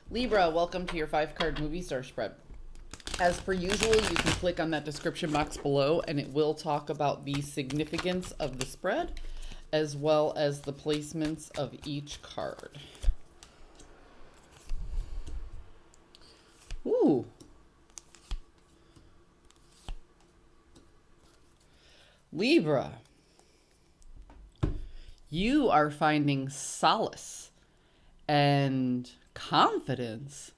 Libra, welcome to your 5-card movie star spread. As per usual, you can click on that description box below and it will talk about the significance of the spread as well as the placements of each card. Ooh. Libra, you are finding solace and confidence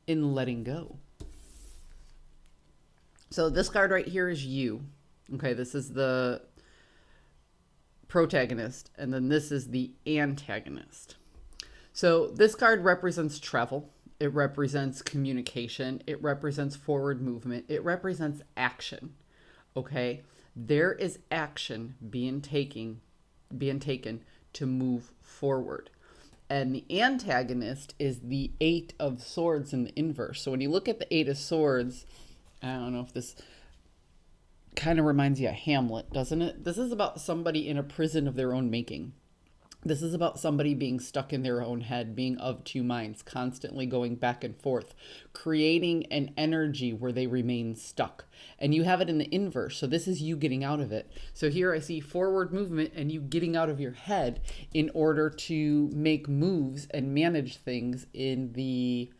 in letting go. So this card right here is you. Okay, this is the protagonist, and then this is the antagonist. So this card represents travel. It represents communication. It represents forward movement. It represents action. Okay, there is action being taken to move forward. And the antagonist is the 8 of Swords in the inverse. So when you look at the 8 of Swords, I don't know if this kind of reminds you of Hamlet, doesn't it? This is about somebody in a prison of their own making. This is about somebody being stuck in their own head, being of two minds, constantly going back and forth, creating an energy where they remain stuck. And you have it in the inverse. So this is you getting out of it. So here I see forward movement and you getting out of your head in order to make moves and manage things in the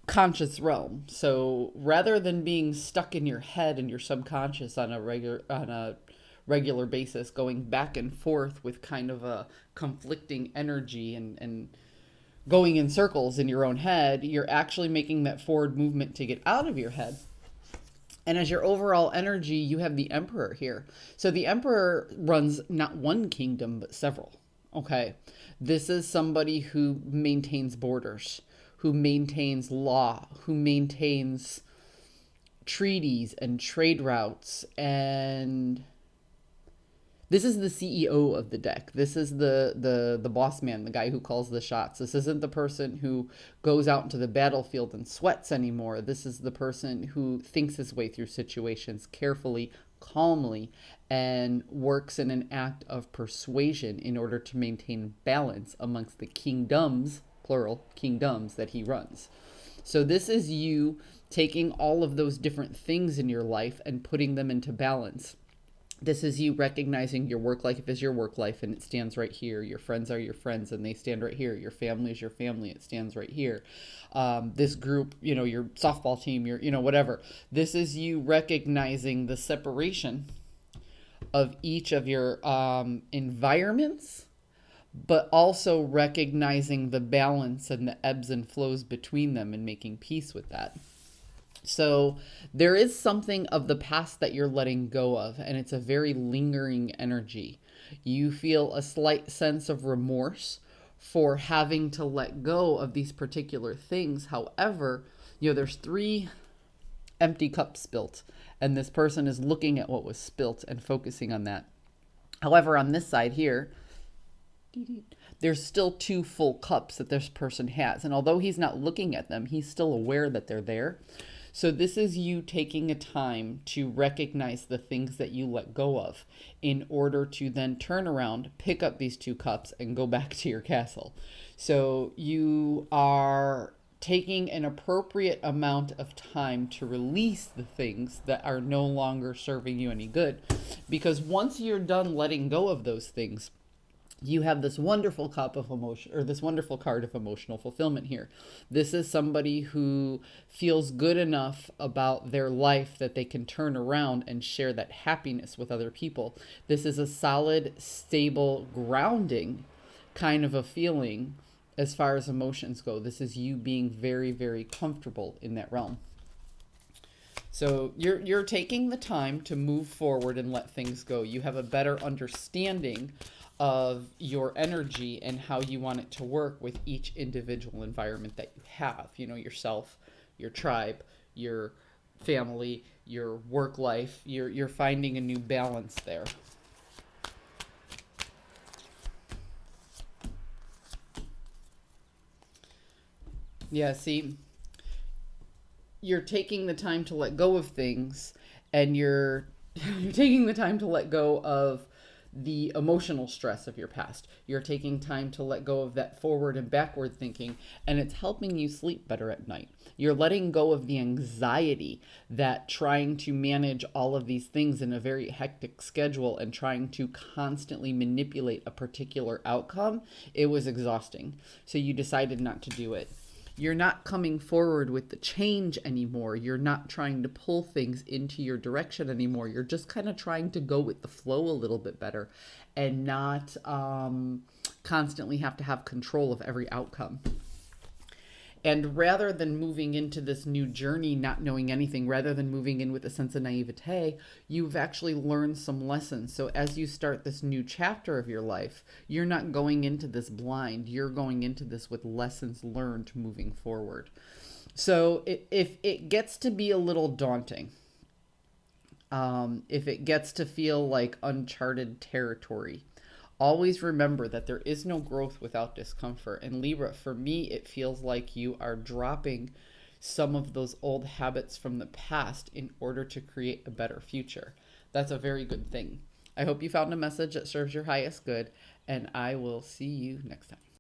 conscious realm. So rather than being stuck in your head and your subconscious on a regular basis, going back and forth with kind of a conflicting energy and going in circles in your own head, you're actually making that forward movement to get out of your head. And as your overall energy, you have the Emperor here. So the Emperor runs not one kingdom, but several. Okay. This is somebody who maintains borders, who maintains law, who maintains treaties and trade routes. And this is the CEO of the deck. This is the boss man, the guy who calls the shots. This isn't the person who goes out into the battlefield and sweats anymore. This is the person who thinks his way through situations carefully, calmly, and works in an act of persuasion in order to maintain balance amongst the kingdoms, plural, kingdoms that he runs. So this is you taking all of those different things in your life and putting them into balance. This is you recognizing your work life is your work life and it stands right here. Your friends are your friends and they stand right here. Your family is your family. It stands right here. This group, your softball team, your, whatever. This is you recognizing the separation of each of your environments, but also recognizing the balance and the ebbs and flows between them and making peace with that. So there is something of the past that you're letting go of, and it's a very lingering energy. You feel a slight sense of remorse for having to let go of these particular things. However, there's 3 empty cups spilt, and this person is looking at what was spilt and focusing on that. However, on this side here, there's still 2 full cups that this person has. And although he's not looking at them, he's still aware that they're there. So this is you taking a time to recognize the things that you let go of in order to then turn around, pick up these 2 cups and go back to your castle. So you are taking an appropriate amount of time to release the things that are no longer serving you any good. Because once you're done letting go of those things, you have this wonderful cup of emotion, or this wonderful card of emotional fulfillment here. This is somebody who feels good enough about their life that they can turn around and share that happiness with other people. This is a solid, stable, grounding kind of a feeling as far as emotions go. This is you being very, very comfortable in that realm. So you're taking the time to move forward and let things go. You have a better understanding of your energy and how you want it to work with each individual environment that you have. Yourself, your tribe, your family, your work life. You're finding a new balance there. Yeah, see, you're taking the time to let go of things, and you're taking the time to let go of the emotional stress of your past. You're taking time to let go of that forward and backward thinking, and it's helping you sleep better at night. You're letting go of the anxiety that trying to manage all of these things in a very hectic schedule and trying to constantly manipulate a particular outcome, it was exhausting. So you decided not to do it. You're not coming forward with the change anymore. You're not trying to pull things into your direction anymore. You're just kind of trying to go with the flow a little bit better and not constantly have to have control of every outcome. And rather than moving into this new journey, not knowing anything, rather than moving in with a sense of naivete, you've actually learned some lessons. So as you start this new chapter of your life, you're not going into this blind. You're going into this with lessons learned moving forward. So if it gets to be a little daunting, if it gets to feel like uncharted territory, always remember that there is no growth without discomfort. And Libra, for me, it feels like you are dropping some of those old habits from the past in order to create a better future. That's a very good thing. I hope you found a message that serves your highest good, and I will see you next time.